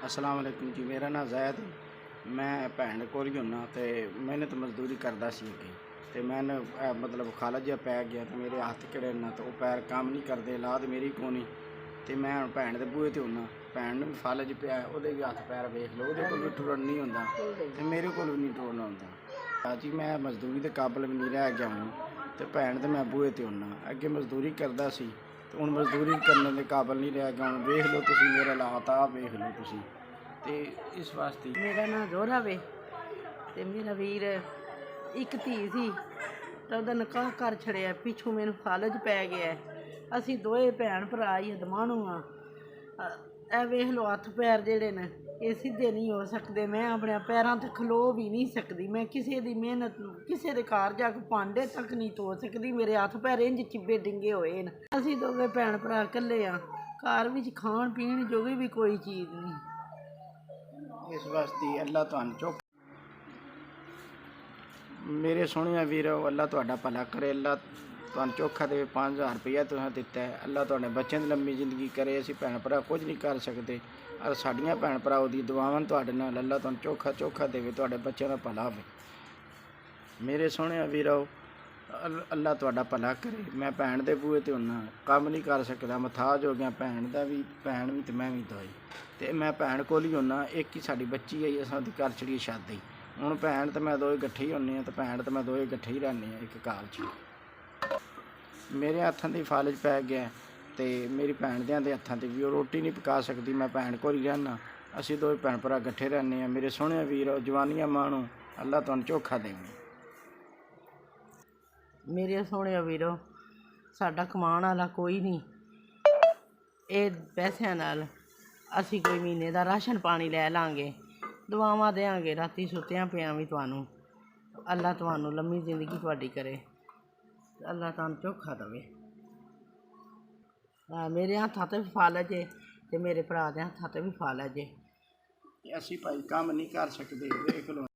अस्सलाम वालेकुम जी। मेरा नाम ज़ैद। मैं भैन कोल ही हुन्ना ते मेहनत मजदूरी करदा सी अगे ते मैंने मतलब खालज जिहा पै गया ते मेरे हत्थ किड़े न ते ओह् पैर कम्म नहीं करदे, लाद मेरी कोनी ते मैं हुण भैन दे बूहे ते हुन्ना। भैन नूं भी फालज पिया, ओह्दे भी हत्थ पैर वेख लो, ओह्दे कोल भी टुरन नहीं हुंदा ते मेरे कोल भी नहीं टुरन हुंदा जी। मैं मजदूरी दे काबल भी नहीं रह गया हूँ ते भैन दे मैं बूहे ते हुन्ना। अगे मजदूरी करदा सी ते हुण मजदूरी करने दे काबल नहीं रह गया। हुण वेख लो तुसीं मेरे हालात, आ वेख लो तुसीं ते इस वास्ते। मेरा नाम जोहरा वे ते मेरा वीर एक धी सी ते ओहदा निकाह कर छड़िया, पिछू मैनू फालज पै गया। असीं दोए भैन भरा ही दमाणू हाँ। ए वेख लो हत्थ पैर जेहड़े न ये सीधे नहीं हो सकते। मैं अपने पैरों ते खलो भी नहीं सकती। मैं किसी दी मेहनत किसी दे घर जाके भांडे तक नहीं धो सकती। मेरे हत्थ पैर इंज चिब्बे डिंगे होए न। असीं दोवे भैन भरा कल्ले हाँ, घर विच खाण पीण जोगी भी कोई चीज़ नहीं। इस वास्ते अल्लाह तुहानू चुक मेरे सोहणे वीरो, अल्लाह तुहाडा भला करे। अल्लाह तुहानू चोखा देवे। 5000 रुपया तुसें दिता है। अल्लाह तुहाडे बच्चों की लंबी जिंदगी करे। असीं भैन भरा कुछ नहीं कर सकते और साडियां भैन भराओं दी दुआवां तुहाडे नाल। अल्लाह तुहानू चोखा देवे, तुहाडे बच्चों का भला होवे। मेरे सोहणे वीरो, अल्लाह तुहाडा भला करे। मैं भैन दे बूहे ते हुन्ना, कम्म नहीं कर सकदा, मथाज हो गया भैन भी ते मैं भी दोए ते मैं भैन कोल ही हुन्ना। एक ही साडी बच्ची आई, असां ओहदी कर छड़िए शादी। हुण भैन ते मैं दोए इकट्ठे ही हुन्ने आ ते भैन ते मैं दोए इकट्ठे ही रैह्ने आ इक घर च। मेरे हत्थां ते फालज पै गया ते मेरी भैन दे हत्थां ते भी ओह् रोटी नहीं पका सकदी। मैं भैन कोल ही रैह्ना। असीं दोए भैन भरा इकट्ठे रैह्ने आ। मेरे सोहणे वीर जवानियां माणो, अल्लाह तुहानू चोखा देवे। मेरे सोहणे वीरो, साडा कमाण वाला कोई नहीं। ये पैसिਆਂ नाल ਅਸੀਂ कोई महीने का राशन पानी लै लांगे, दुआवां देंगे राती सुत्तियां पियां भी तुहानू। अल्लाह तुहानू लम्मी जिंदगी तुहाडी करे, अल्लाह तुहानू चोखा देवे। मेरे हत्थां ते भी फालज है ते मेरे भरा दे हत्थां ते भी फालज है। असीं भाई कम्म नहीं कर सकते, देख लो।